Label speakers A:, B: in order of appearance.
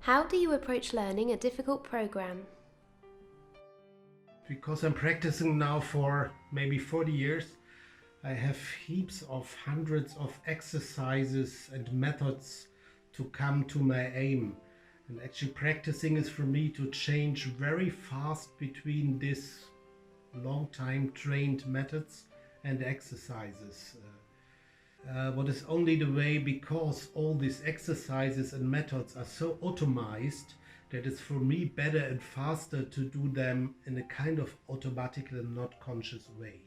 A: How do you approach learning a difficult program?
B: Because I'm practicing now for maybe 40 years, I have heaps of hundreds of exercises and methods to come to my aim. And actually practicing is for me to change very fast between these long time trained methods and exercises. What is only the way, because all these exercises and methods are so automized that it's for me better and faster to do them in a kind of automatic and not conscious way.